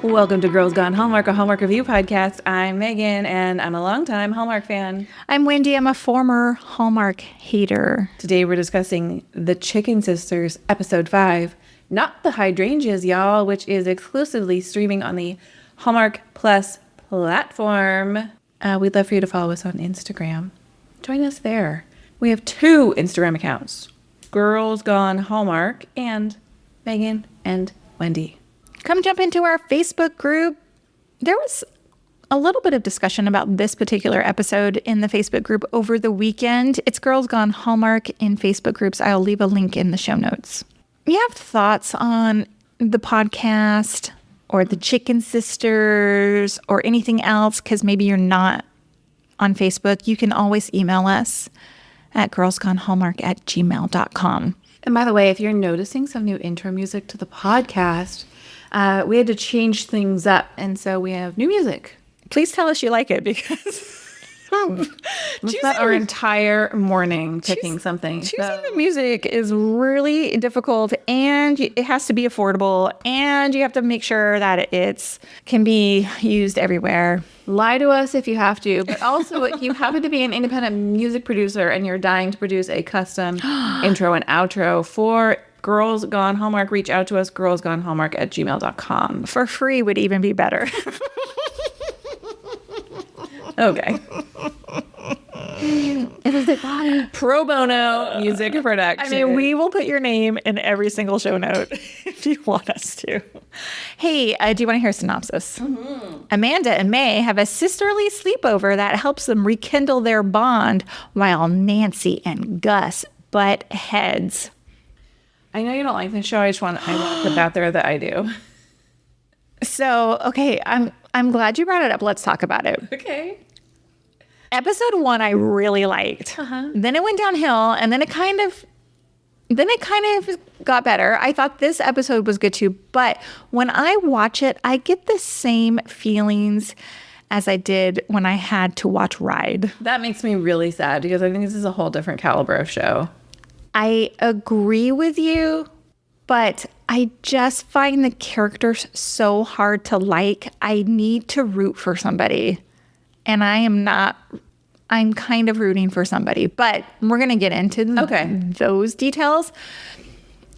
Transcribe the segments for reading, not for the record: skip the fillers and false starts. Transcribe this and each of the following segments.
Welcome to Girls Gone Hallmark, a Hallmark review podcast. I'm Megan, and I'm a longtime Hallmark fan. I'm Wendy. I'm a former Hallmark hater. Today we're discussing The Chicken Sisters, Episode 5, Not the Hydrangeas, y'all, which is exclusively streaming on the Hallmark Plus platform. We'd love for you to follow us on Instagram. Join us there. We have 2 Instagram accounts, Girls Gone Hallmark and Megan and Wendy. Come jump into our Facebook group. There was a little bit of discussion about this particular episode in the Facebook group over the weekend. It's Girls Gone Hallmark in Facebook groups. I'll leave a link in the show notes. You have thoughts on the podcast or the Chicken Sisters or anything else, because maybe you're not on Facebook, you can always email us at girlsgonehallmark@gmail.com. And by the way, if you're noticing some new intro music to the podcast, we had to change things up, and so we have new music. Please tell us you like it, because We spent our entire morning picking something. Choosing the music is really difficult, and it has to be affordable, and you have to make sure that it can be used everywhere. Lie to us if you have to, but also if you happen to be an independent music producer and you're dying to produce a custom intro and outro for Girls Gone Hallmark, reach out to us, girlsgonehallmark@gmail.com. For free would even be better. Okay. It was a pro bono music production. I mean, we will put your name in every single show note if you want us to. Hey, do you want to hear a synopsis? Mm-hmm. Amanda and May have a sisterly sleepover that helps them rekindle their bond while Nancy and Gus butt heads. I know you don't like this show. I want to put out there that I do. So, okay, I'm glad you brought it up. Let's talk about it. Okay. Episode 1 I really liked. Then it went downhill, and then it kind of got better. I thought this episode was good too, but when I watch it, I get the same feelings as I did when I had to watch Ride. That makes me really sad, because I think this is a whole different caliber of show. I agree with you, but I just find the characters so hard to like. I need to root for somebody. And I'm kind of rooting for somebody, but we're going to get into those details.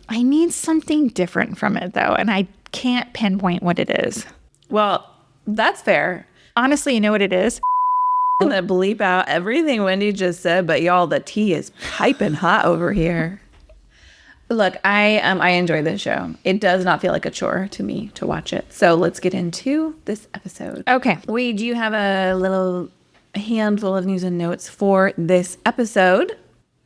I need something different from it, though, and I can't pinpoint what it is. Well, that's fair. Honestly, you know what it is? I'm going to bleep out everything Wendy just said, but y'all, the tea is piping hot over here. Look, I enjoy this show. It does not feel like a chore to me to watch it. So let's get into this episode. Okay. We do have a little handful of news and notes for this episode.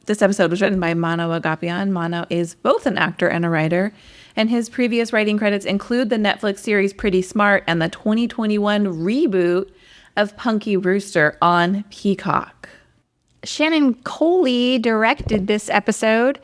This episode was written by Mano Agapian. Mano is both an actor and a writer, and his previous writing credits include the Netflix series Pretty Smart and the 2021 reboot of Punky Brewster on Peacock. Shannon Coley directed this episode.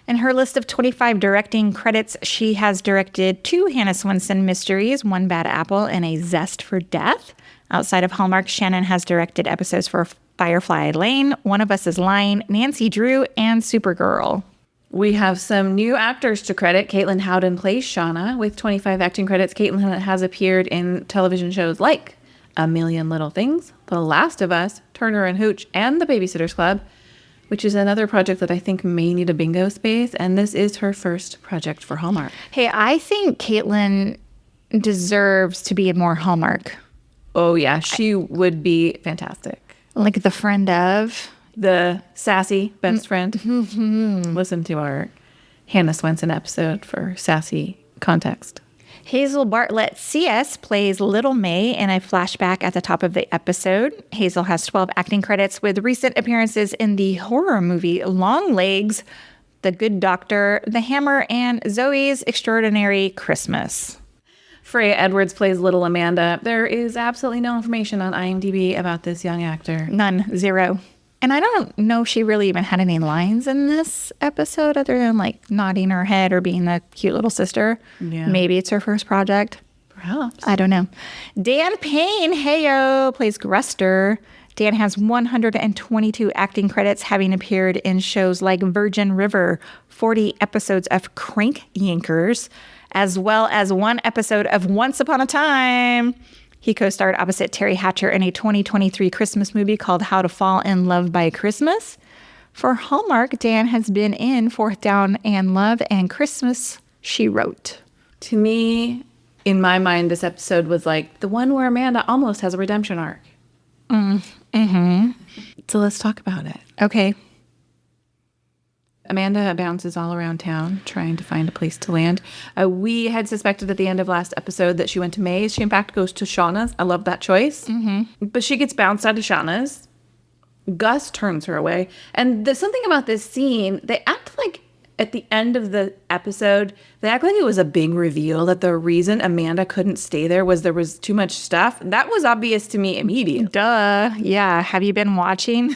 In her list of 25 directing credits, she has directed 2 Hannah Swenson mysteries, One Bad Apple, and A Zest for Death. Outside of Hallmark, Shannon has directed episodes for Firefly Lane, One of Us is Lying, Nancy Drew, and Supergirl. We have some new actors to credit. Caitlin Howden plays Shauna. With 25 acting credits, Caitlin has appeared in television shows like A Million Little Things, The Last of Us, Turner and Hooch, and The Babysitter's Club, which is another project that I think may need a bingo space, and this is her first project for Hallmark. Hey, I think Caitlin deserves to be in more Hallmark. Oh, yeah, she would be fantastic. Like the friend of? The sassy best friend. Listen to our Hannah Swenson episode for sassy context. Hazel Bartlett CS plays Little May in a flashback at the top of the episode. Hazel has 12 acting credits with recent appearances in the horror movie Longlegs, The Good Doctor, The Hammer, and Zoe's Extraordinary Christmas. Freya Edwards plays Little Amanda. There is absolutely no information on IMDb about this young actor. None. 0. And I don't know if she really even had any lines in this episode other than like nodding her head or being the cute little sister. Yeah. Maybe it's her first project. Perhaps. I don't know. Dan Payne, heyo, plays Gruster. Dan has 122 acting credits, having appeared in shows like Virgin River, 40 episodes of Crank Yankers, as well as one episode of Once Upon a Time. He co-starred opposite Terry Hatcher in a 2023 Christmas movie called How to Fall in Love by Christmas. For Hallmark, Dan has been in Fourth Down and Love and Christmas, She Wrote. To me, in my mind, this episode was like the one where Amanda almost has a redemption arc. So let's talk about it. Okay. Amanda bounces all around town trying to find a place to land. We had suspected at the end of last episode that she went to May's. She, in fact, goes to Shauna's. I love that choice. But she gets bounced out of Shauna's. Gus turns her away. And there's something about this scene. They act like at the end of the episode, they act like it was a big reveal that the reason Amanda couldn't stay there was too much stuff. That was obvious to me immediately. Duh. Yeah. Have you been watching?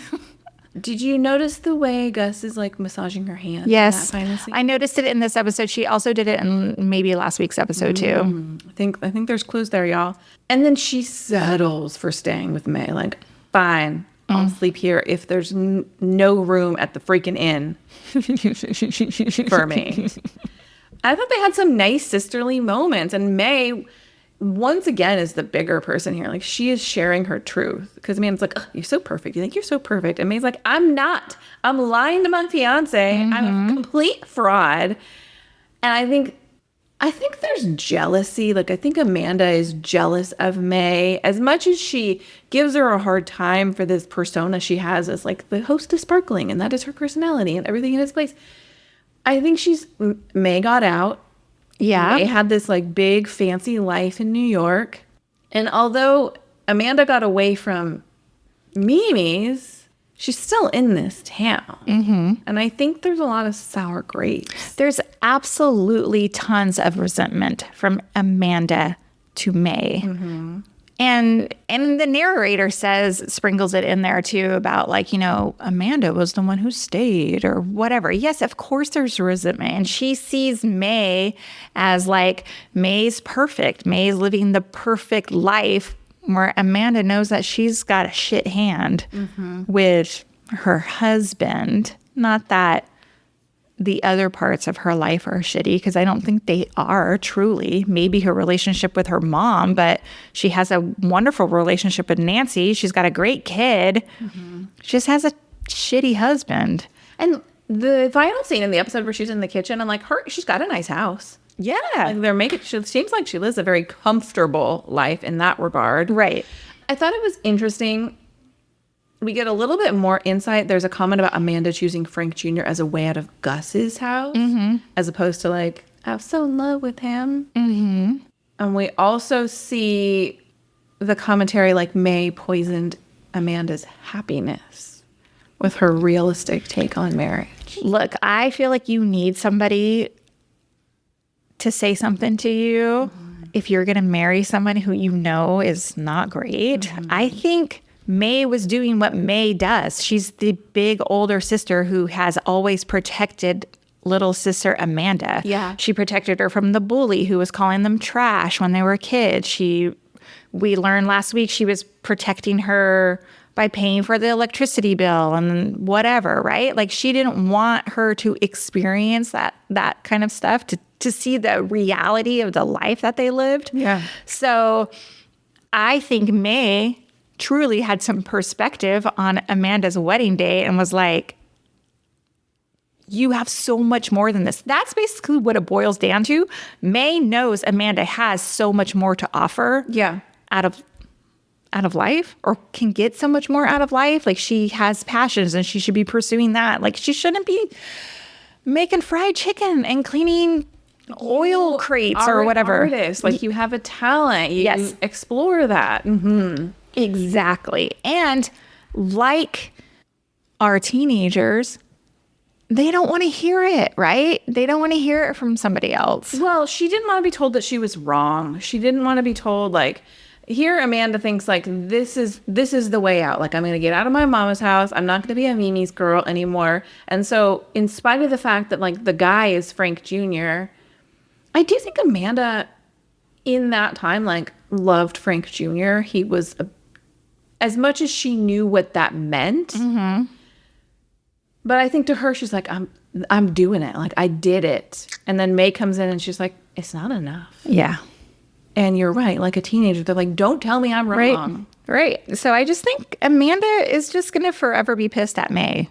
Did you notice the way Gus is like massaging her hand? Yes. In that final scene? I noticed it in this episode. She also did it in maybe last week's episode too. I think there's clues there, y'all. And then she settles for staying with May. Like, fine, I'll sleep here if there's no room at the freaking inn for me. I thought they had some nice sisterly moments. And May, once again, is the bigger person here. Like, she is sharing her truth. Because Amanda's like, you're so perfect. You think you're so perfect. And May's like, I'm not. I'm lying to my fiance. I'm a complete fraud. And I think there's jealousy. Like, I think Amanda is jealous of May. As much as she gives her a hard time for this persona she has as, like, the host of Sparkling. And that is her personality and everything in its place. I think May got out. Yeah. They had this like big fancy life in New York. And although Amanda got away from Mimi's, she's still in this town. And I think there's a lot of sour grapes. There's absolutely tons of resentment from Amanda to May. And the narrator sprinkles it in there too about like, Amanda was the one who stayed or whatever. Yes, of course there's resentment. And she sees May as like, May's perfect. May's living the perfect life, where Amanda knows that she's got a shit hand with her husband. Not that the other parts of her life are shitty, because I don't think they are truly. Maybe her relationship with her mom, but she has a wonderful relationship with Nancy. She's got a great kid. She just has a shitty husband. And the final scene in the episode where she's in the kitchen, I'm like, she's got a nice house. Yeah. Like she seems like she lives a very comfortable life in that regard. Right. I thought it was interesting. We get a little bit more insight. There's a comment about Amanda choosing Frank Jr. as a way out of Gus's house, as opposed to like, I was so in love with him. And we also see the commentary like May poisoned Amanda's happiness with her realistic take on marriage. Look, I feel like you need somebody to say something to you if you're going to marry someone who is not great. I think May was doing what May does. She's the big older sister who has always protected little sister Amanda. Yeah. She protected her from the bully who was calling them trash when they were kids. We learned last week she was protecting her by paying for the electricity bill and whatever, right? Like, she didn't want her to experience that kind of stuff, to see the reality of the life that they lived. Yeah. So I think May truly had some perspective on Amanda's wedding day and was like, you have so much more than this. That's basically what it boils down to. May knows Amanda has so much more to offer. Yeah. Out of life, or can get so much more out of life. Like, she has passions and she should be pursuing that. Like, she shouldn't be making fried chicken and cleaning oil crates or whatever. Artist. Like, you have a talent. You explore that. Exactly. And like our teenagers, they don't want to hear it, right? They don't want to hear it from somebody else. Well, she didn't want to be told that she was wrong. She didn't want to be told, like, here Amanda thinks, like, this is the way out. Like, I'm going to get out of my mama's house. I'm not going to be a Mimi's girl anymore. And so, in spite of the fact that, like, the guy is Frank Jr., I do think Amanda, in that time, like, loved Frank Jr. He was, as much as she knew what that meant. But I think to her, she's like, I'm doing it. Like, I did it. And then May comes in and she's like, it's not enough. Yeah. And you're right. Like a teenager, they're like, don't tell me I'm wrong. Right. So I just think Amanda is just going to forever be pissed at May.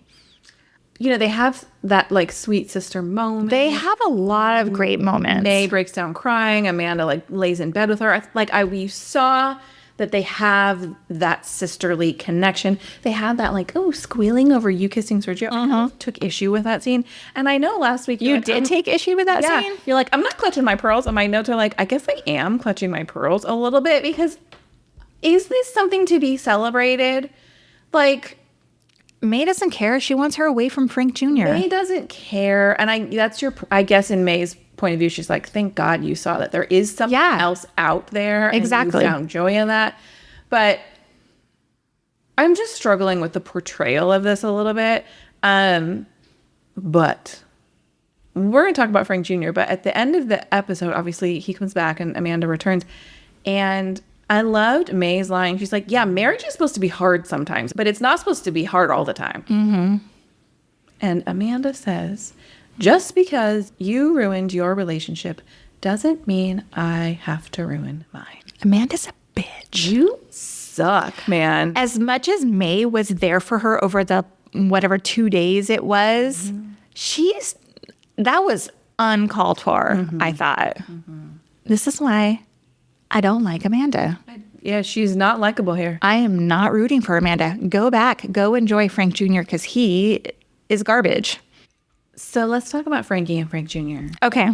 You know, they have that like sweet sister moment. They have a lot of great moments. May breaks down crying. Amanda like lays in bed with her. We saw that they have that sisterly connection. They had that like, oh, squealing over you kissing Sergio. I took issue with that scene. And I know last week you did take issue with that scene? You're like, I'm not clutching my pearls. And my notes are like, I guess I am clutching my pearls a little bit, because is this something to be celebrated? Like, May doesn't care. She wants her away from Frank Jr. May doesn't care. And I guess in May's point of view, she's like, thank God you saw that there is something else out there. Exactly. And you found joy in that. But I'm just struggling with the portrayal of this a little bit. But we're going to talk about Frank Jr. But at the end of the episode, obviously he comes back and Amanda returns. And I loved May's line. She's like, yeah, marriage is supposed to be hard sometimes, but it's not supposed to be hard all the time. Mm-hmm. And Amanda says, just because you ruined your relationship doesn't mean I have to ruin mine. Amanda's a bitch. You suck, man. As much as May was there for her over the whatever 2 days it was, that was uncalled for, I thought. This is why I don't like Amanda. Yeah, she's not likable here. I am not rooting for Amanda. Go back. Go enjoy Frank Jr. because he is garbage. So let's talk about Frankie and Frank Jr. Okay.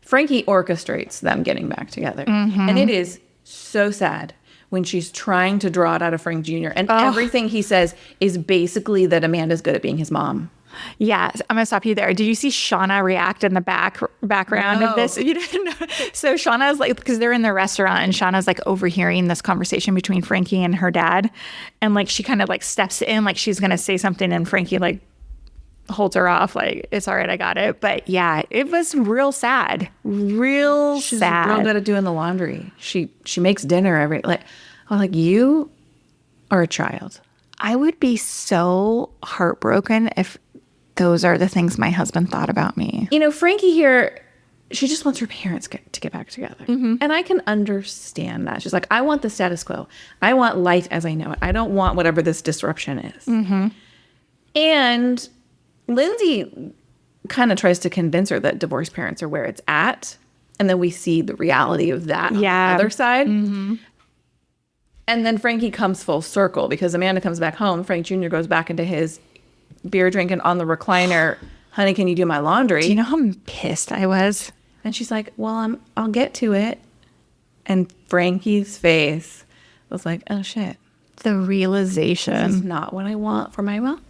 Frankie orchestrates them getting back together. And it is so sad when she's trying to draw it out of Frank Jr. And everything he says is basically that Amanda's good at being his mom. Yeah, I'm going to stop you there. Did you see Shauna react in the background of this? You didn't know? So Shauna's like, because they're in the restaurant and Shauna's like overhearing this conversation between Frankie and her dad. And like, she kind of like steps in like she's going to say something and Frankie like holds her off like, it's all right, I got it. But yeah, it was real sad. She's real good at doing the laundry. She makes dinner you are a child. I would be so heartbroken if those are the things my husband thought about me. You know, Frankie here, she just wants her parents to get back together. And I can understand that. She's like, I want the status quo. I want life as I know it. I don't want whatever this disruption is. And Lindsay kind of tries to convince her that divorced parents are where it's at. And then we see the reality of that on the other side. And then Frankie comes full circle because Amanda comes back home. Frank Jr. goes back into his beer drinking on the recliner. Honey, can you do my laundry? Do you know how pissed I was? And she's like, well, I'll get to it. And Frankie's face was like, oh, shit. The realization. This is not what I want for my mom.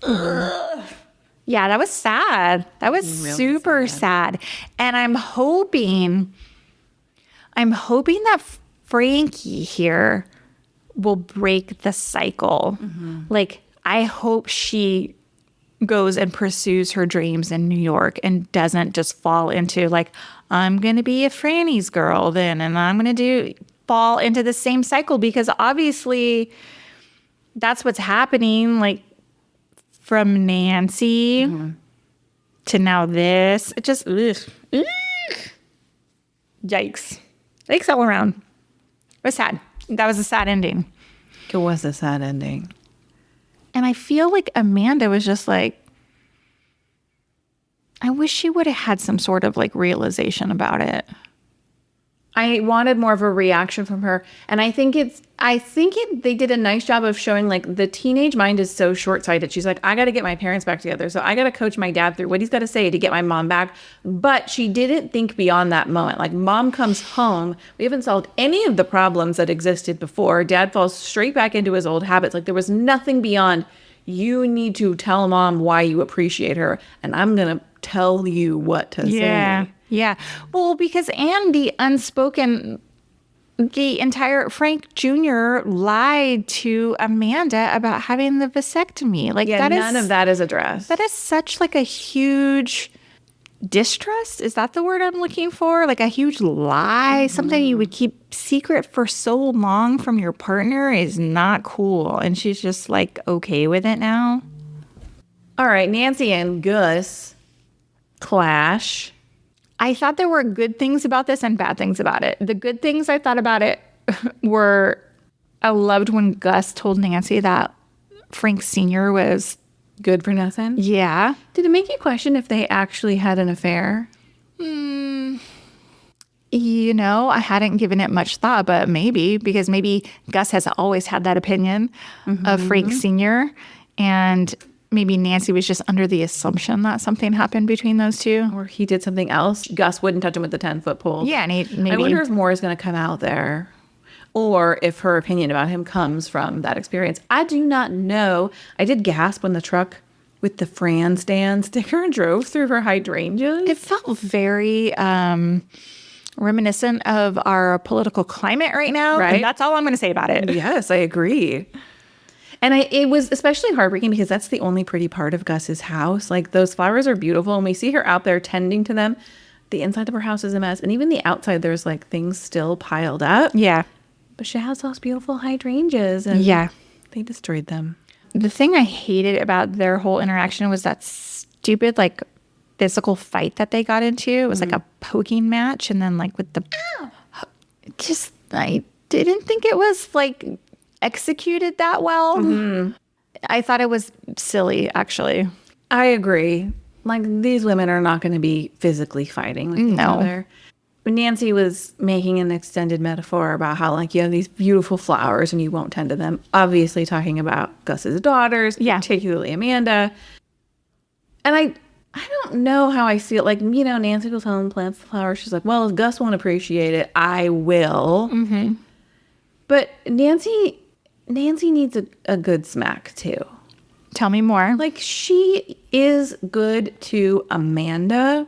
Yeah, that was sad. That was super sad. And I'm hoping that Frankie here will break the cycle. Like, I hope she goes and pursues her dreams in New York and doesn't just fall into like, I'm going to be a Franny's girl then, and I'm going to fall into the same cycle, because obviously that's what's happening. Like, from Nancy to now this, it just, yikes. Yikes all around. It was sad. That was a sad ending. It was a sad ending. And I feel like Amanda was just like, I wish she would have had some sort of like realization about it. I wanted more of a reaction from her. And I think they did a nice job of showing like the teenage mind is so short-sighted. She's like, I got to get my parents back together. So I got to coach my dad through what he's got to say to get my mom back. But she didn't think beyond that moment. Like, mom comes home. We haven't solved any of the problems that existed before. Dad falls straight back into his old habits. Like, there was nothing beyond, you need to tell mom why you appreciate her. And I'm going to tell you what to say. Yeah. Well, because the entire Frank Jr. lied to Amanda about having the vasectomy. Like, none of that is addressed. That is such like a huge distrust. Is that the word I'm looking for? Like a huge lie. Something you would keep secret for so long from your partner is not cool. And she's just like okay with it now. All right, Nancy and Gus clash. I thought there were good things about this and bad things about it. The good things I thought about it were I loved when Gus told Nancy that Frank Sr. was, Good for nothing. yeah. Did it make you question if they actually had an affair? You know, I hadn't given it much thought, but maybe, because maybe Gus has always had that opinion of Frank Sr. And maybe Nancy was just under the assumption that something happened between those two. Or he did something else. Gus wouldn't touch him with the 10-foot pole. Yeah, and maybe. I wonder if more is going to come out there. Or if her opinion about him comes from that experience. I do not know. I did gasp when the truck with the Fran Stan sticker drove through her hydrangeas. It felt very reminiscent of our political climate right now. Right. And that's all I'm going to say about it. Yes, I agree. And it was especially heartbreaking because that's the only pretty part of Gus's house. Like, those flowers are beautiful, and we see her out there tending to them. The inside of her house is a mess. And even the outside, there's like things still piled up. Yeah. But she has those beautiful hydrangeas, and Yeah. they destroyed them. The thing I hated about their whole interaction was that stupid, like, physical fight that they got into. It was like a poking match, and then like with the just I didn't think it was like executed that well. I thought it was silly, actually. I agree. Like, these women are not going to be physically fighting with each other. But Nancy was making an extended metaphor about how, like, you have these beautiful flowers and you won't tend to them. Obviously talking about Gus's daughters, particularly Amanda. And I don't know how I feel. Like, you know, Nancy was home, plants the flowers. She's like, well, if Gus won't appreciate it, I will. But Nancy needs a good smack, too. Tell me more. Like, she is good to Amanda,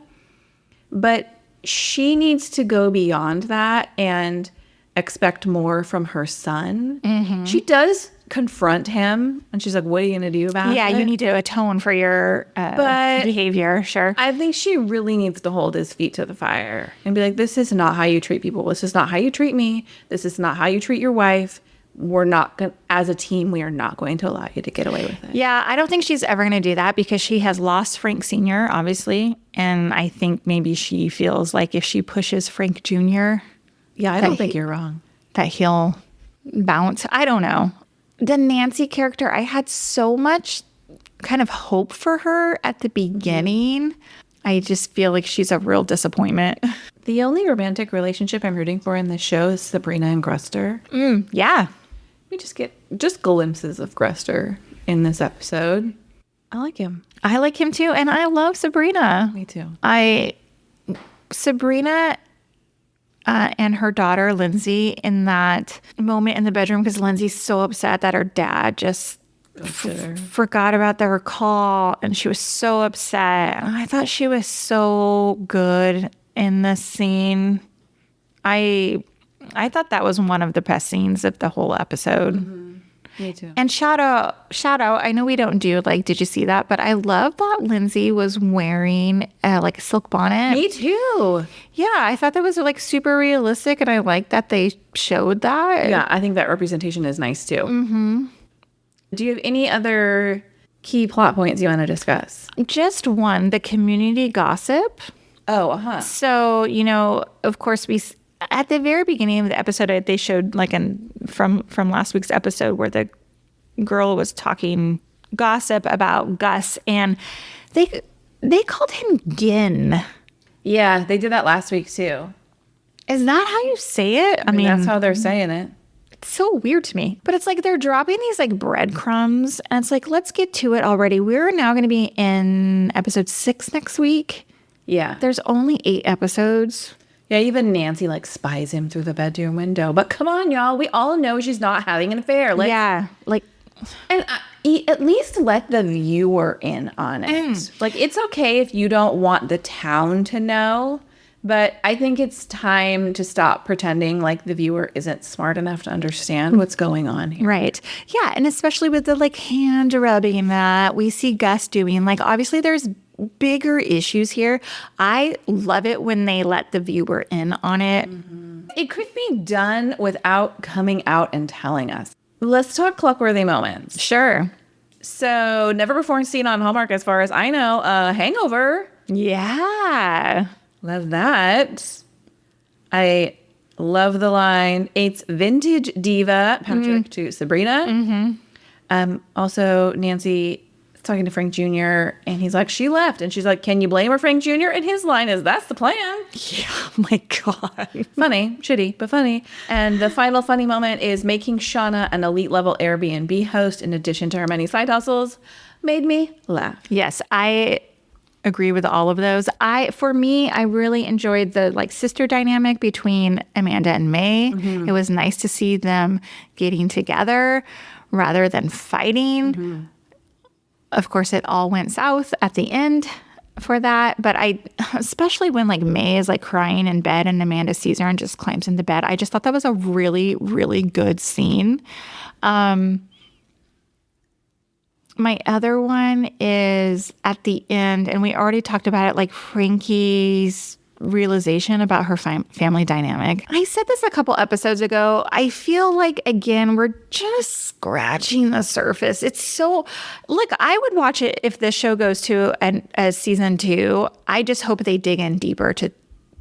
but she needs to go beyond that and expect more from her son. She does confront him, and she's like, what are you going to do about it? Yeah, you need to atone for your behavior, sure. I think she really needs to hold his feet to the fire and be like, this is not how you treat people. This is not how you treat me. This is not how you treat your wife. We're not going, as a team, we are not going to allow you to get away with it. Yeah, I don't think she's ever going to do that because she has lost Frank Sr., obviously. And I think maybe she feels like if she pushes Frank Jr., Yeah, I don't think you're wrong. that he'll bounce. I don't know. The Nancy character, I had so much kind of hope for her at the beginning. I just feel like she's a real disappointment. The only romantic relationship I'm rooting for in this show is Sabrina and Gruster. Yeah. We just get glimpses of Gruster in this episode. I like him. I like him too. And I love Sabrina. Me too. Sabrina and her daughter, Lindsay, in that moment in the bedroom, because Lindsay's so upset that her dad just forgot about their call, and she was so upset. And I thought she was so good in this scene. I thought that was one of the best scenes of the whole episode. Me too. And shout out, I know we don't do like, did you see that? But I love that Lindsay was wearing like a silk bonnet. Me too. Yeah, I thought that was like super realistic, and I like that they showed that. Yeah, I think that representation is nice too. Do you have any other key plot points you want to discuss? Just one, the community gossip. Oh, So, you know, of course, at the very beginning of the episode, they showed like from last week's episode where the girl was talking gossip about Gus, and they called him Gin. Yeah, they did that last week too. Is that how you say it? I mean, that's how they're saying it. it's so weird to me. But it's like they're dropping these like breadcrumbs, and it's like, let's get to it already. We're now going to be in episode 6 next week. Yeah. There's only 8 episodes. Yeah, even Nancy like spies him through the bedroom window. But come on, y'all. We all know she's not having an affair. Like, yeah. Like, and at least let the viewer in on it. Like, it's okay if you don't want the town to know. But I think it's time to stop pretending like the viewer isn't smart enough to understand what's going on here. right. Yeah. And especially with the like hand rubbing that we see Gus doing. Like, obviously there's bigger issues here. I love it when they let the viewer in on it. It could be done without coming out and telling us. Let's talk Cluckworthy moments. Sure. So never before seen on Hallmark, as far as I know, Hangover. Yeah. Love that. I love the line, "It's vintage diva," Patrick to Sabrina. Also, Nancy is talking to Frank Jr., and he's like, "She left." And she's like, "Can you blame her, Frank Jr.?" And his line is, "That's the plan." Yeah. Oh my God. Funny, shitty, but funny. And the final funny moment is making Shauna an elite level Airbnb host in addition to her many side hustles. Made me laugh. Yes, I agree with all of those. For me, I really enjoyed the like sister dynamic between Amanda and May. It was nice to see them getting together rather than fighting. Of course, it all went south at the end for that. But especially when like May is like crying in bed and Amanda sees her and just climbs into bed, I just thought that was a really, really good scene. My other one is at the end, and we already talked about it, like Frankie's realization about her family dynamic. I said this a couple episodes ago. I feel like, again, we're just scratching the surface. It's so, look, I would watch it if this show goes to as season 2. I just hope they dig in deeper to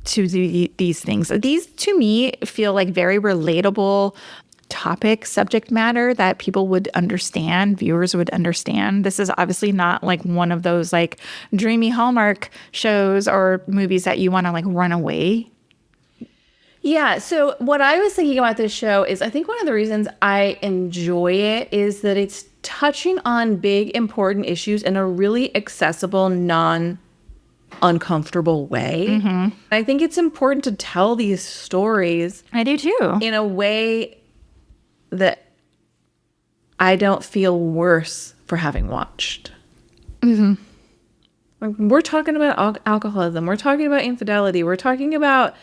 these things. These, to me, feel like very relatable topic, subject matter that people would understand, viewers would understand. This is obviously not like one of those like dreamy Hallmark shows or movies that you want to like run away. Yeah, so what I was thinking about this show is I think one of the reasons I enjoy it is that it's touching on big, important issues in a really accessible, uncomfortable way. I think it's important to tell these stories. I do too. In a way that I don't feel worse for having watched. Like, we're talking about alcoholism. We're talking about infidelity. We're talking about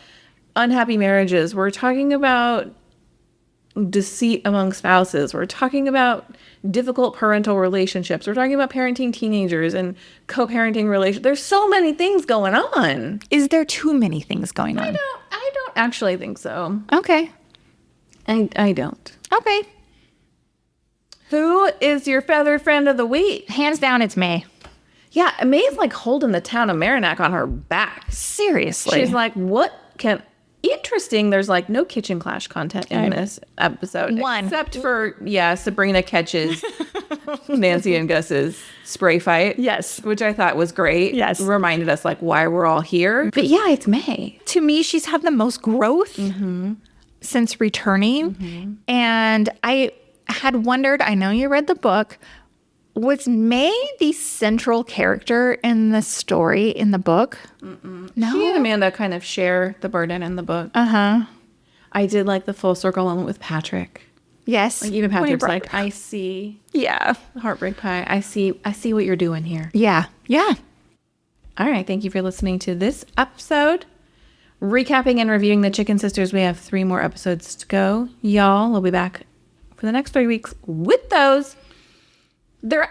unhappy marriages. We're talking about deceit among spouses. We're talking about difficult parental relationships. We're talking about parenting teenagers and co-parenting relations. There's so many things going on. Is there too many things going on? I don't actually think so. Okay. I don't. Okay. Who is your feather friend of the week? Hands down, it's May. Yeah, May's like holding the town of Merinac on her back. Seriously. She's like, interesting, there's like no kitchen clash content in this episode. Except for, Sabrina catches Nancy and Gus's spray fight. Yes. Which I thought was great. Yes. Reminded us like why we're all here. But yeah, it's May. To me, she's had the most growth since returning. And I had wondered, I know you read the book, was May the central character in the story in the book? No. She and Amanda kind of share the burden in the book. Uh-huh. I did like the full circle moment with Patrick. Yes. Like even Patrick's like, I see. Yeah. Heartbreak Pie. I see what you're doing here. Yeah. Yeah. All right. Thank you for listening to this episode. Recapping and reviewing the Chicken Sisters. We have 3 more episodes to go. Y'all, we'll be back for the next 3 weeks with those.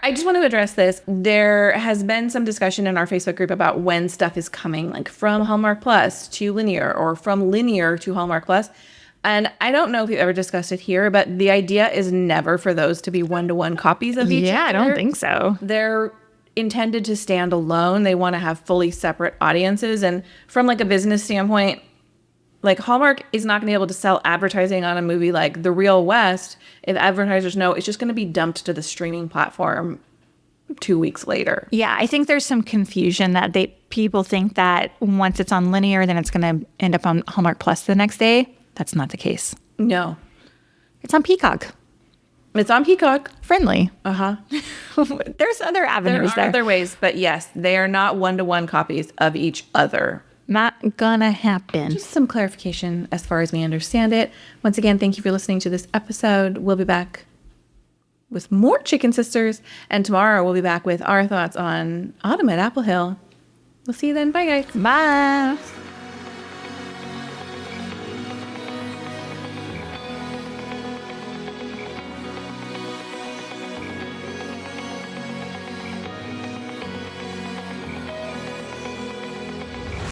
I just want to address this. There has been some discussion in our Facebook group about when stuff is coming, like from Hallmark Plus to linear or from linear to Hallmark Plus. And I don't know if we've ever discussed it here, but the idea is never for those to be one-to-one copies of each other. Yeah, I don't think so. They're intended to stand alone. They want to have fully separate audiences. And from like a business standpoint, like Hallmark is not going to be able to sell advertising on a movie like The Real West if advertisers know it's just going to be dumped to the streaming platform 2 weeks later. Yeah, I think there's some confusion that people think that once it's on linear, then it's going to end up on Hallmark Plus the next day. That's not the case. No. It's on Peacock. It's on Peacock. Friendly. Uh-huh. There's other avenues there are other ways, but yes, they are not one-to-one copies of each other. Not gonna happen. Just some clarification as far as we understand it. Once again, thank you for listening to this episode. We'll be back with more Chicken Sisters, and tomorrow we'll be back with our thoughts on Autumn at Apple Hill. We'll see you then. Bye, guys. Bye.